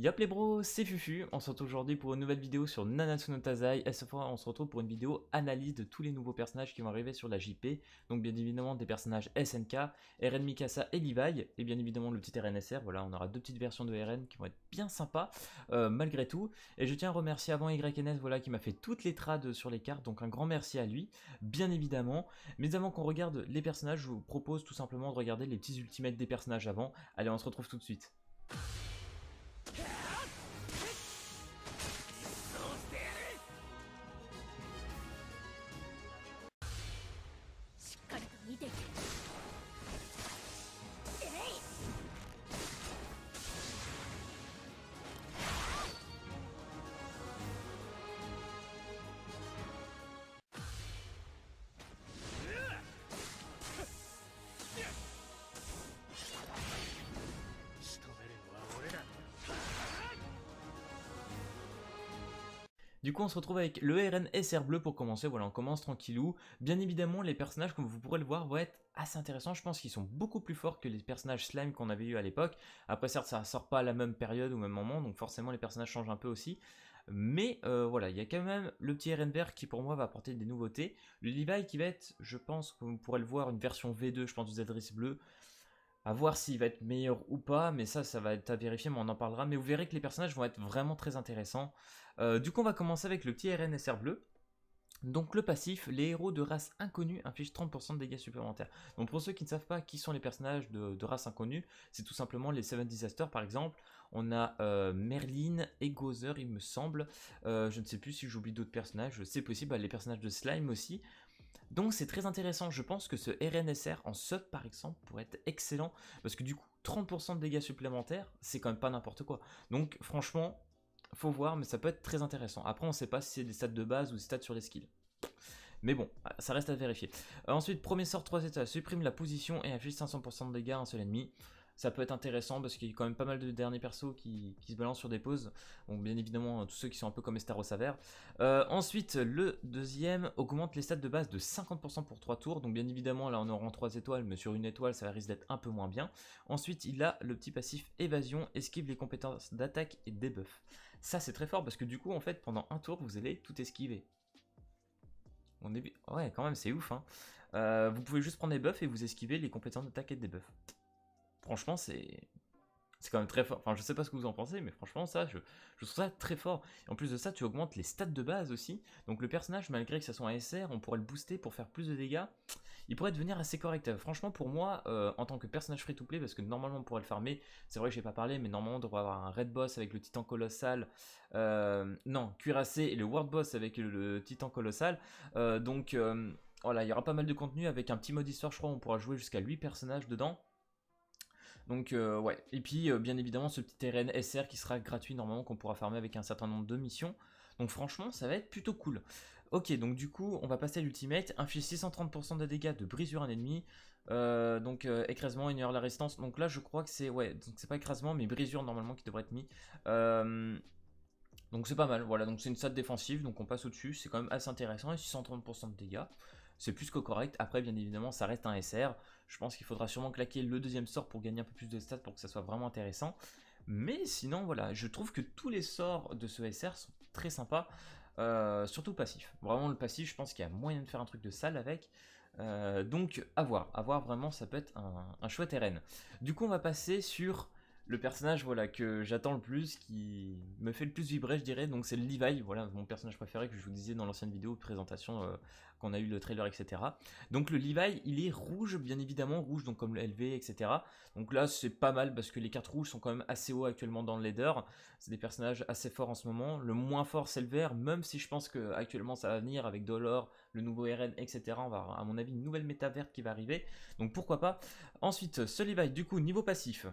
Yop les bros, c'est Fufu, on se retrouve aujourd'hui pour une nouvelle vidéo sur Nanatsu no Taizai, et cette fois on se retrouve pour une vidéo analyse de tous les nouveaux personnages qui vont arriver sur la JP, donc bien évidemment des personnages SNK, Eren Mikasa et Levi, et bien évidemment le petit RNSR, voilà on aura deux petites versions de Eren qui vont être bien sympas, malgré tout, et je tiens à remercier avant YNS voilà, qui m'a fait toutes les trades sur les cartes, donc un grand merci à lui, bien évidemment, mais avant qu'on regarde les personnages, je vous propose tout simplement de regarder les petits ultimates des personnages avant, allez on se retrouve tout de suite. Du coup on se retrouve avec le RNSR bleu pour commencer, voilà on commence tranquillou. Bien évidemment les personnages comme vous pourrez le voir vont être assez intéressants, je pense qu'ils sont beaucoup plus forts que les personnages slime qu'on avait eu à l'époque. Après certes ça sort pas à la même période ou au même moment, donc forcément les personnages changent un peu aussi. Mais voilà, il y a quand même le petit RN vert qui pour moi va apporter des nouveautés. Le Levi qui va être, je pense que vous pourrez le voir, une version V2 je pense du Zedris bleu. À voir s'il va être meilleur ou pas, mais ça va être à vérifier, mais on en parlera. Mais vous verrez que les personnages vont être vraiment très intéressants. Du coup, on va commencer avec le petit RNSR bleu. Donc le passif, les héros de race inconnue infligent 30% de dégâts supplémentaires. Donc pour ceux qui ne savent pas qui sont les personnages de race inconnue, c'est tout simplement les Seven Disasters par exemple. On a Merlin et Gozer il me semble. Je ne sais plus si j'oublie d'autres personnages, c'est possible, les personnages de Slime aussi. Donc c'est très intéressant, je pense que ce RNSR en sub par exemple pourrait être excellent, parce que du coup 30% de dégâts supplémentaires, c'est quand même pas n'importe quoi. Donc franchement, faut voir, mais ça peut être très intéressant. Après on sait pas si c'est des stats de base ou des stats sur les skills. Mais bon, ça reste à vérifier. Ensuite, premier sort 3 états, supprime la position et inflige 500% de dégâts à un seul ennemi. Ça peut être intéressant parce qu'il y a quand même pas mal de derniers persos qui se balancent sur des pauses. Donc bien évidemment, tous ceux qui sont un peu comme Estaro Saver. Ensuite, le deuxième augmente les stats de base de 50% pour 3 tours. Donc bien évidemment, là on aura en 3 étoiles, mais sur une étoile, ça risque d'être un peu moins bien. Ensuite, il a le petit passif évasion, esquive les compétences d'attaque et debuff. Ça c'est très fort parce que du coup, en fait, pendant un tour, vous allez tout esquiver. Ouais, quand même, c'est ouf. Hein. Vous pouvez juste prendre des buffs et vous esquiver les compétences d'attaque et de debuff. Franchement, c'est quand même très fort. Enfin, je sais pas ce que vous en pensez, mais franchement, ça, je trouve ça très fort. Et en plus de ça, tu augmentes les stats de base aussi. Donc le personnage, malgré que ça soit un SR, on pourrait le booster pour faire plus de dégâts. Il pourrait devenir assez correct. Franchement, pour moi, en tant que personnage free-to-play, parce que normalement on pourrait le farmer, c'est vrai que j'ai pas parlé, mais normalement on devrait avoir un raid boss avec le titan colossal. Non, cuirassé et le world boss avec le titan colossal. Donc voilà, il y aura pas mal de contenu avec un petit mode histoire, je crois, on pourra jouer jusqu'à 8 personnages dedans. Donc ouais, et puis bien évidemment ce petit RN SR qui sera gratuit normalement qu'on pourra farmer avec un certain nombre de missions. Donc franchement ça va être plutôt cool. Ok, donc du coup on va passer à l'ultimate, inflige 630% de dégâts de brisure à un ennemi. Écrasement, ignore la résistance. Donc là je crois que c'est, ouais, donc c'est pas écrasement mais brisure normalement qui devrait être mis. Donc c'est pas mal, voilà, donc c'est une stat défensive, donc on passe au-dessus, c'est quand même assez intéressant, et 630% de dégâts, c'est plus que correct. Après bien évidemment ça reste un SR, je pense qu'il faudra sûrement claquer le deuxième sort pour gagner un peu plus de stats pour que ça soit vraiment intéressant. Mais sinon voilà, je trouve que tous les sorts de ce SR sont très sympas, surtout le passif. Vraiment le passif, je pense qu'il y a moyen de faire un truc de sale avec. Donc à voir vraiment, ça peut être un chouette RN. Du coup on va passer sur le personnage voilà, que j'attends le plus, qui me fait le plus vibrer, je dirais, donc c'est le Levi, voilà, mon personnage préféré que je vous disais dans l'ancienne vidéo de présentation qu'on a eu le trailer, etc. Donc le Levi, il est rouge, bien évidemment, rouge, donc comme le LV, etc. Donc là, c'est pas mal parce que les cartes rouges sont quand même assez hauts actuellement dans le leader. C'est des personnages assez forts en ce moment. Le moins fort, c'est le vert, même si je pense que actuellement ça va venir avec Dolor, le nouveau RN, etc. On va avoir, à mon avis, une nouvelle méta verte qui va arriver. Donc pourquoi pas. Ensuite, ce Levi, du coup, niveau passif.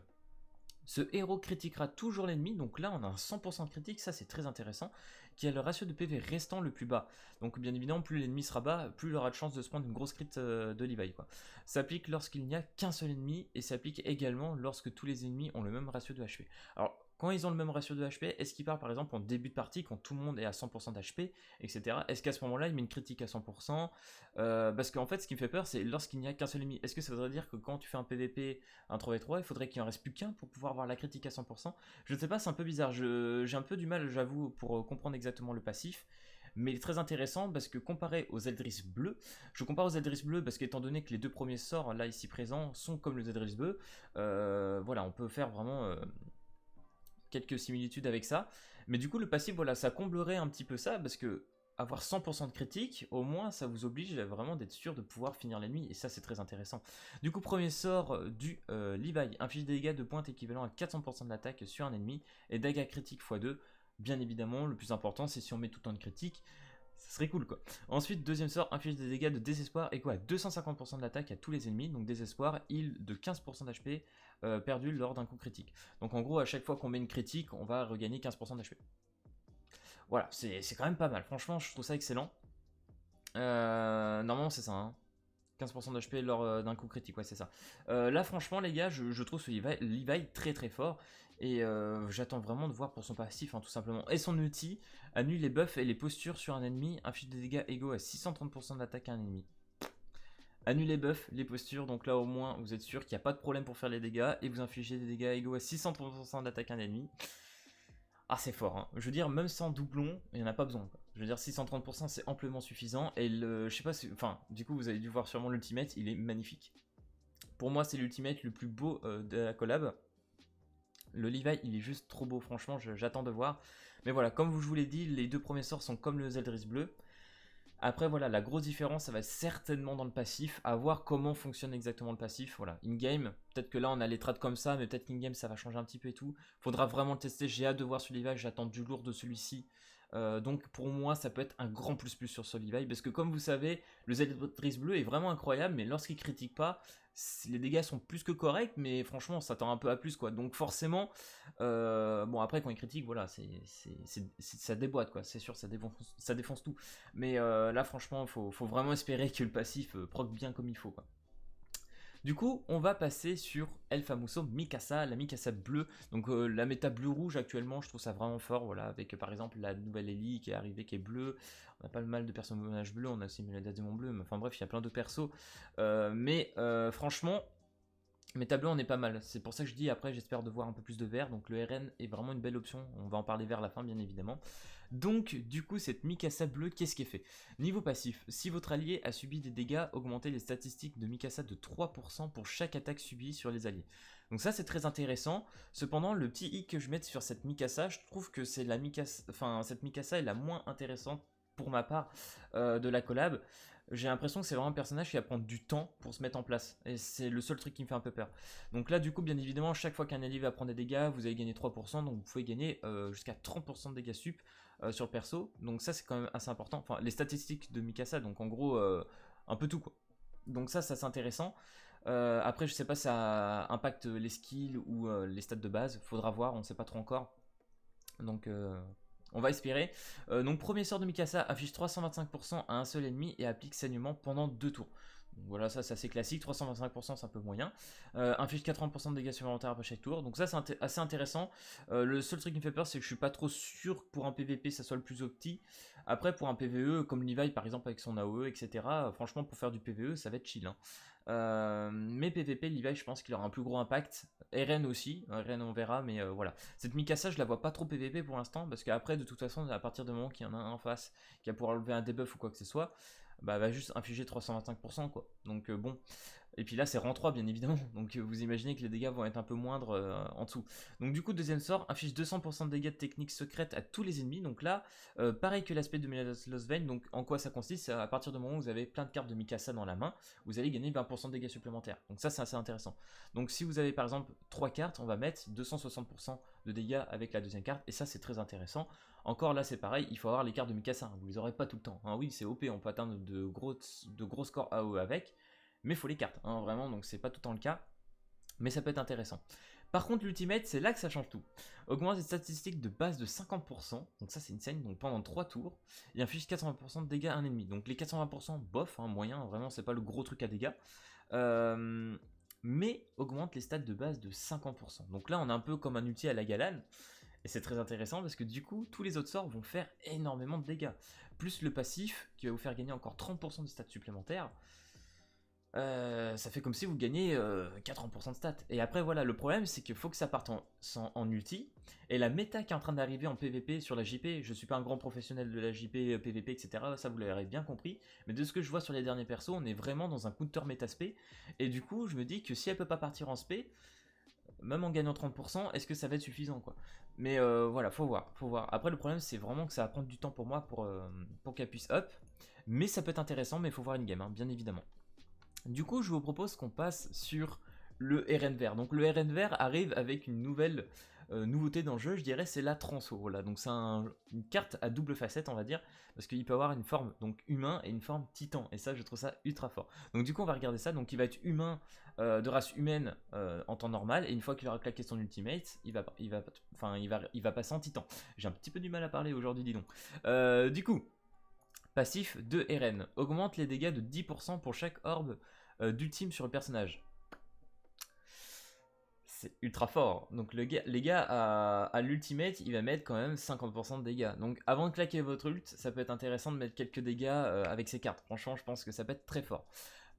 Ce héros critiquera toujours l'ennemi, donc là on a un 100% de critique, ça c'est très intéressant, qui a le ratio de PV restant le plus bas. Donc bien évidemment, plus l'ennemi sera bas, plus il aura de chance de se prendre une grosse crit de Levi. S'applique lorsqu'il n'y a qu'un seul ennemi, et s'applique également lorsque tous les ennemis ont le même ratio de HP. Alors quand ils ont le même ratio de HP, est-ce qu'il part par exemple en début de partie quand tout le monde est à 100% d'HP, etc. Est-ce qu'à ce moment-là il met une critique à 100%? Parce qu'en fait ce qui me fait peur c'est lorsqu'il n'y a qu'un seul ennemi. Est-ce que ça voudrait dire que quand tu fais un PVP, un 3v3, il faudrait qu'il en reste plus qu'un pour pouvoir avoir la critique à 100%? Je ne sais pas, c'est un peu bizarre, j'ai un peu du mal j'avoue pour comprendre exactement le passif. Mais il est très intéressant parce que comparé aux Eldris bleus, je compare aux Eldris bleus parce qu'étant donné que les deux premiers sorts là ici présents sont comme les Eldris bleus, voilà, on peut faire vraiment quelques similitudes avec ça. Mais du coup, le passif, voilà, ça comblerait un petit peu ça parce que avoir 100% de critique, au moins ça vous oblige vraiment d'être sûr de pouvoir finir l'ennemi et ça c'est très intéressant. Du coup, premier sort du Levi, inflige des dégâts de pointe équivalent à 400% de l'attaque sur un ennemi et dégâts critiques x2. Bien évidemment, le plus important c'est si on met tout le temps de critique, ça serait cool quoi. Ensuite, deuxième sort, inflige des dégâts de désespoir et quoi, 250% de l'attaque à tous les ennemis, donc désespoir, heal de 15% d'HP perdu lors d'un coup critique. Donc en gros, à chaque fois qu'on met une critique, on va regagner 15% d'HP. Voilà, c'est quand même pas mal, franchement je trouve ça excellent. Normalement c'est ça, hein. 15% d'HP lors d'un coup critique, ouais c'est ça. Là franchement les gars, je trouve ce Levi très très fort. Et j'attends vraiment de voir pour son passif, hein, tout simplement. Et son ulti annule les buffs et les postures sur un ennemi, inflige des dégâts égaux à 630% d'attaque à un ennemi. Annule les buffs, les postures, donc là au moins vous êtes sûr qu'il n'y a pas de problème pour faire les dégâts. Et vous infligez des dégâts égaux à 630% d'attaque à un ennemi. Ah c'est fort, hein. Je veux dire même sans doublon, il n'y en a pas besoin quoi. Je veux dire 630% c'est amplement suffisant. Et je sais pas si... Enfin, du coup vous avez dû voir sûrement l'ultimate, il est magnifique. Pour moi c'est l'ultimate le plus beau de la collab. Le Levi, il est juste trop beau, franchement, j'attends de voir. Mais voilà, comme je vous l'ai dit, les deux premiers sorts sont comme le Zeldris bleu. Après, voilà, la grosse différence, ça va être certainement dans le passif, à voir comment fonctionne exactement le passif. Voilà, in-game, peut-être que là, on a les trades comme ça, mais peut-être qu'in-game, ça va changer un petit peu et tout. Faudra vraiment le tester, j'ai hâte de voir ce Levi, j'attends du lourd de celui-ci. Donc pour moi ça peut être un grand plus sur ce Levi parce que comme vous savez le Zeldris bleu est vraiment incroyable mais lorsqu'il critique pas les dégâts sont plus que corrects mais franchement on s'attend un peu à plus quoi donc forcément bon après quand il critique voilà ça déboîte quoi c'est sûr ça défonce tout mais là franchement faut vraiment espérer que le passif proc bien comme il faut quoi. Du coup, on va passer sur El Famoso Mikasa, la Mikasa bleue. Donc la méta bleu-rouge actuellement, je trouve ça vraiment fort. Voilà, avec par exemple la nouvelle Ellie qui est arrivée, qui est bleue. On n'a pas le mal de personnages bleus, on a aussi la démon bleu. Mais enfin bref, il y a plein de persos. Mais franchement, méta bleu on est pas mal. C'est pour ça que je dis après, j'espère de voir un peu plus de vert. Donc le RN est vraiment une belle option. On va en parler vers la fin, bien évidemment. Donc, du coup, cette Mikasa bleue, qu'est-ce qu'elle fait? Niveau passif, si votre allié a subi des dégâts, augmentez les statistiques de Mikasa de 3% pour chaque attaque subie sur les alliés. Donc ça, c'est très intéressant. Cependant, le petit hic que je mets sur cette Mikasa, je trouve que c'est la Mikasa, enfin, cette Mikasa est la moins intéressante pour ma part de la collab. J'ai l'impression que c'est vraiment un personnage qui va prendre du temps pour se mettre en place. Et c'est le seul truc qui me fait un peu peur. Donc là, du coup, bien évidemment, chaque fois qu'un allié va prendre des dégâts, vous allez gagner 3%. Donc vous pouvez gagner jusqu'à 30% de dégâts sup sur le perso. Donc ça, c'est quand même assez important. Enfin, les statistiques de Mikasa, donc en gros, un peu tout quoi. Donc ça c'est intéressant. Après, je sais pas si ça impacte les skills ou les stats de base. Faudra voir, on sait pas trop encore. Donc on va espérer. Donc premier sort de Mikasa affiche 325% à un seul ennemi et applique saignement pendant 2 tours. Donc, voilà, ça c'est assez classique, 325% c'est un peu moyen. Inflige 80% de dégâts supplémentaires après chaque tour, donc ça c'est assez intéressant. Le seul truc qui me fait peur c'est que je suis pas trop sûr que pour un PVP ça soit le plus opti. Après pour un PVE comme Levi par exemple avec son AOE etc. Franchement pour faire du PVE ça va être chill. Hein. Mais PVP, Levi, je pense qu'il aura un plus gros impact. RN aussi, RN on verra, mais voilà. Cette Mikasa, je la vois pas trop PVP pour l'instant, parce qu'après, de toute façon, à partir du moment qu'il y en a un en face qui va pouvoir lever un debuff ou quoi que ce soit, bah, elle va juste infliger 325%, quoi. Donc bon. Et puis là, c'est rang 3, bien évidemment. Donc vous imaginez que les dégâts vont être un peu moindres en dessous. Donc du coup, deuxième sort, inflige 200% de dégâts de technique secrète à tous les ennemis. Donc là, pareil que l'aspect de Lost Vein. Donc en quoi ça consiste? À partir du moment où vous avez plein de cartes de Mikasa dans la main, vous allez gagner 20% de dégâts supplémentaires. Donc ça, c'est assez intéressant. Donc si vous avez par exemple 3 cartes, on va mettre 260% de dégâts avec la deuxième carte. Et ça, c'est très intéressant. Encore là, c'est pareil, il faut avoir les cartes de Mikasa. Hein. Vous les aurez pas tout le temps. Hein. Oui, c'est OP, on peut atteindre de gros scores AOE avec. Mais il faut les cartes, hein, vraiment, donc c'est pas tout le temps le cas. Mais ça peut être intéressant. Par contre, l'ultimate, c'est là que ça change tout. Augmente les statistiques de base de 50%, donc ça c'est une scène, donc pendant 3 tours, et inflige 80% de dégâts à un ennemi. Donc les 80%, bof, hein, moyen, vraiment c'est pas le gros truc à dégâts. mais augmente les stats de base de 50%. Donc là, on a un peu comme un ulti à la Galan, et c'est très intéressant parce que du coup, tous les autres sorts vont faire énormément de dégâts. Plus le passif, qui va vous faire gagner encore 30% de stats supplémentaires. Ça fait comme si vous gagnez 80% de stats. Et après, voilà, le problème, c'est qu'il faut que ça parte en ulti. Et la méta qui est en train d'arriver en PvP sur la JP, je suis pas un grand professionnel de la JP, PvP, etc. Ça, vous l'avez bien compris. Mais de ce que je vois sur les derniers persos, on est vraiment dans un counter méta spé. Et du coup, je me dis que si elle peut pas partir en spé, même en gagnant 30%, est-ce que ça va être suffisant, quoi? Mais voilà, faut voir, faut voir. Après, le problème, c'est vraiment que ça va prendre du temps pour moi pour qu'elle puisse up. Mais ça peut être intéressant, mais il faut voir une game, hein, bien évidemment. Du coup, je vous propose qu'on passe sur le RN vert. Donc le RN vert arrive avec une nouvelle nouveauté dans le jeu, je dirais, c'est la transfo. Voilà, donc c'est une carte à double facette, on va dire, parce qu'il peut avoir une forme donc humain et une forme titan. Et ça, je trouve ça ultra fort. Donc du coup, on va regarder ça. Donc il va être humain de race humaine en temps normal, et une fois qu'il aura claqué son ultimate, il va passer en titan. J'ai un petit peu du mal à parler aujourd'hui, dis donc. Du coup. Passif de RN. Augmente les dégâts de 10% pour chaque orbe d'ultime sur le personnage. C'est ultra fort. Donc les gars, à l'ultimate, il va mettre quand même 50% de dégâts. Donc avant de claquer votre ult, ça peut être intéressant de mettre quelques dégâts avec ces cartes. Franchement, je pense que ça peut être très fort.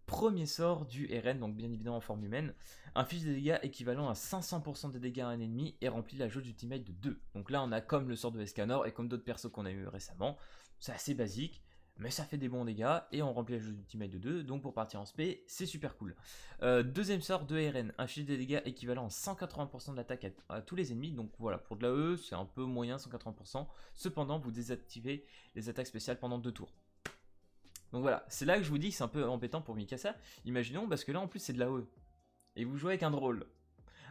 Premier sort du RN, donc bien évidemment en forme humaine, inflige des dégâts équivalents à 500% des dégâts à un ennemi et remplit la jauge d'ultimate de 2. Donc là on a comme le sort de Escanor et comme d'autres persos qu'on a eu récemment, c'est assez basique, mais ça fait des bons dégâts et on remplit la jauge d'ultimate de 2, donc pour partir en spé, c'est super cool. Deuxième sort de RN, inflige des dégâts équivalents à 180% de l'attaque à tous les ennemis, donc voilà, pour de l'AE c'est un peu moyen 180%, cependant vous désactivez les attaques spéciales pendant 2 tours. Donc voilà, c'est là que je vous dis que c'est un peu embêtant pour Mikasa. Imaginons, parce que là en plus c'est de la OE. Et vous jouez avec un drôle.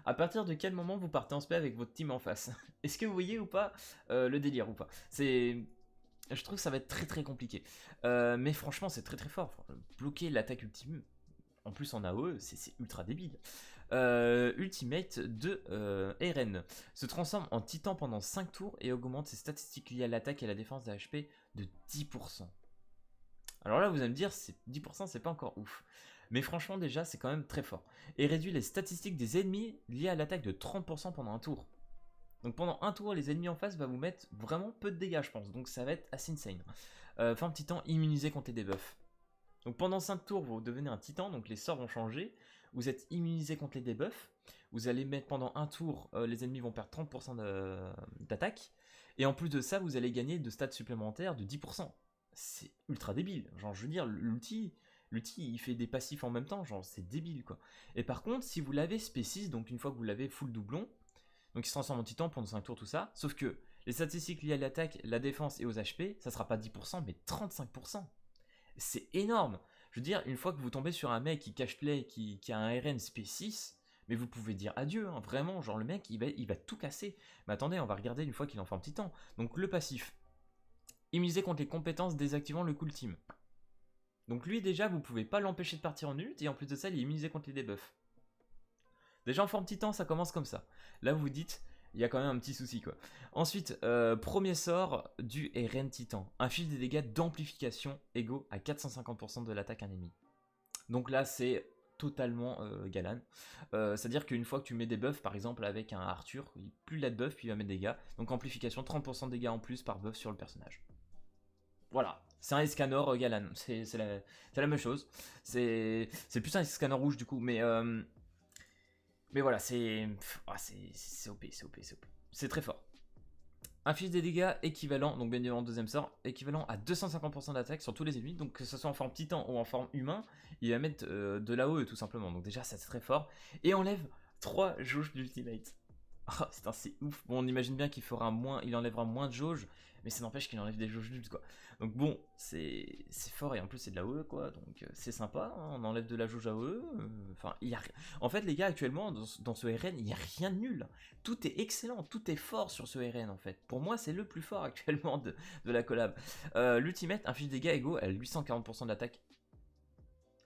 À partir de quel moment vous partez en spé avec votre team en face? Est-ce que vous voyez ou pas le délire ou pas? Je trouve que ça va être très très compliqué. Mais franchement c'est très très fort. Bloquer l'attaque ultime, en plus en AOE, c'est ultra débile. Ultimate de RN se transforme en titan pendant 5 tours et augmente ses statistiques liées à l'attaque et à la défense de HP de 10%. Alors là, vous allez me dire, 10% c'est pas encore ouf. Mais franchement, déjà, c'est quand même très fort. Et réduit les statistiques des ennemis liées à l'attaque de 30% pendant un tour. Donc pendant un tour, les ennemis en face vont vous mettre vraiment peu de dégâts, je pense. Donc ça va être assez insane. Forme titan immunisé contre les debuffs. Donc pendant 5 tours, vous devenez un titan, donc les sorts vont changer. Vous êtes immunisé contre les debuffs. Vous allez mettre pendant un tour, les ennemis vont perdre 30% d'attaque. Et en plus de ça, vous allez gagner de stats supplémentaires de 10%. C'est ultra débile. Genre, je veux dire, l'ulti, il fait des passifs en même temps. Genre, c'est débile, quoi. Et par contre, si vous l'avez spécis, donc une fois que vous l'avez full doublon, donc il se transforme en titan pendant 5 tours, tout ça. Sauf que les statistiques liées à l'attaque, la défense et aux HP, ça sera pas 10%, mais 35%. C'est énorme. Je veux dire, une fois que vous tombez sur un mec qui cache play, qui a un RN spé6, mais vous pouvez dire adieu, hein, vraiment. Genre, le mec, il va tout casser. Mais attendez, on va regarder une fois qu'il est en forme titan. Donc, le passif. Immunisé contre les compétences désactivant le cool team. Donc lui déjà vous pouvez pas l'empêcher de partir en ult et en plus de ça il est immunisé contre les debuffs. Déjà en forme titan ça commence comme ça. Là vous dites il y a quand même un petit souci quoi. Ensuite premier sort du RN titan. Inflige des dégâts d'amplification égaux à 450% de l'attaque ennemi. Donc là c'est totalement Galan. C'est-à-dire qu'une fois que tu mets des buffs, par exemple avec un Arthur, plus il a de buffs, plus il va mettre des dégâts. Donc amplification, 30% de dégâts en plus par buff sur le personnage. Voilà, c'est un Escanor Galan, c'est la même chose. C'est plus un Escanor rouge du coup, mais voilà, c'est OP, c'est OP, c'est OP. C'est très fort. Inflige des dégâts équivalents, donc bien évidemment deuxième sort, équivalent à 250% d'attaque sur tous les ennemis, donc que ce soit en forme titan ou en forme humain, il va mettre de l'AOE tout simplement, donc déjà ça c'est très fort, et enlève 3 jauges d'ultimate. Oh, c'est ouf. Bon, on imagine bien qu'il enlèvera moins de jauges, mais ça n'empêche qu'il enlève des jauges d'ult quoi. Donc bon, c'est fort et en plus c'est de la AOE quoi, donc c'est sympa, hein, on enlève de la jauge AOE. Enfin, il y a rien. En fait, les gars, actuellement dans ce RN, il n'y a rien de nul. Tout est excellent, tout est fort sur ce RN en fait. Pour moi, c'est le plus fort actuellement de la collab. L'ultimate inflige des dégâts égaux à 840% d'attaque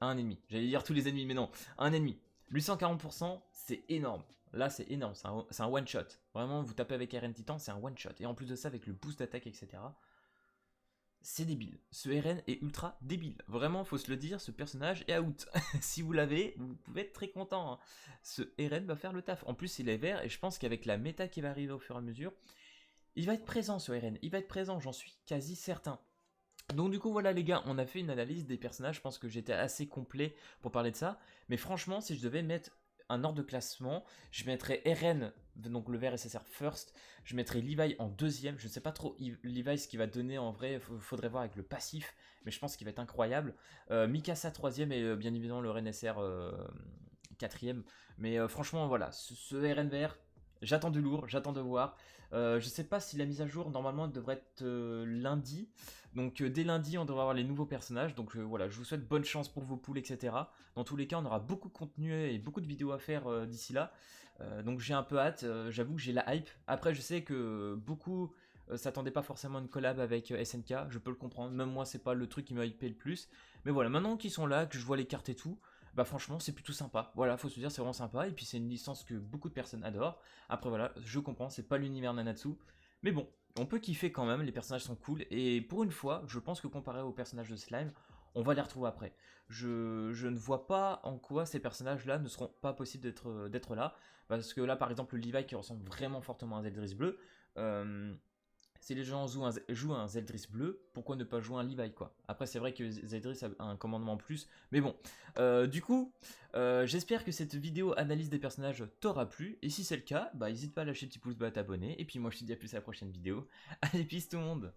à un ennemi. J'allais dire tous les ennemis, mais non, à un ennemi. 840%, c'est énorme. Là, c'est énorme, c'est un one-shot. Vraiment, vous tapez avec RN Titan, c'est un one-shot. Et en plus de ça, avec le boost d'attaque, etc. c'est débile. Ce RN est ultra débile. Vraiment, faut se le dire, ce personnage est out. Si vous l'avez, vous pouvez être très content, hein. Ce RN va faire le taf. En plus, il est vert et je pense qu'avec la méta qui va arriver au fur et à mesure, il va être présent ce RN. Il va être présent, j'en suis quasi certain. Donc du coup voilà les gars, on a fait une analyse des personnages, je pense que j'étais assez complet pour parler de ça, mais franchement si je devais mettre un ordre de classement, je mettrais RN, donc le vert SSR first, je mettrais Levi en deuxième, je ne sais pas trop Levi ce qu'il va donner en vrai, faudrait voir avec le passif, mais je pense qu'il va être incroyable, Mikasa troisième et bien évidemment le RNSR quatrième, mais franchement voilà, ce RN vert, j'attends du lourd, j'attends de voir. Je sais pas si la mise à jour normalement elle devrait être lundi. Donc dès lundi on devrait avoir les nouveaux personnages. Donc voilà, je vous souhaite bonne chance pour vos poules, etc. Dans tous les cas, on aura beaucoup de contenu et beaucoup de vidéos à faire d'ici là. Donc j'ai un peu hâte, j'avoue que j'ai la hype. Après je sais que beaucoup s'attendaient pas forcément à une collab avec SNK, je peux le comprendre. Même moi c'est pas le truc qui m'a hypé le plus. Mais voilà, maintenant qu'ils sont là, que je vois les cartes et tout, bah franchement c'est plutôt sympa. Voilà, faut se dire c'est vraiment sympa. Et puis c'est une licence que beaucoup de personnes adorent. Après voilà, je comprends, c'est pas l'univers Nanatsu. Mais bon, on peut kiffer quand même, les personnages sont cool. Et pour une fois, je pense que comparé aux personnages de Slime, on va les retrouver après. Je ne vois pas en quoi ces personnages-là ne seront pas possibles d'être là. Parce que là, par exemple, le Levi qui ressemble vraiment fortement à un Zeldris bleu. euh, si les gens jouent un Zeldris bleu, pourquoi ne pas jouer un Levi quoi. Après c'est vrai que Zeldris a un commandement en plus, mais bon. Du coup, j'espère que cette vidéo analyse des personnages t'aura plu, et si c'est le cas, bah n'hésite pas à lâcher le petit pouce bleu, à t'abonner, et puis moi je te dis à plus à la prochaine vidéo. Allez peace tout le monde.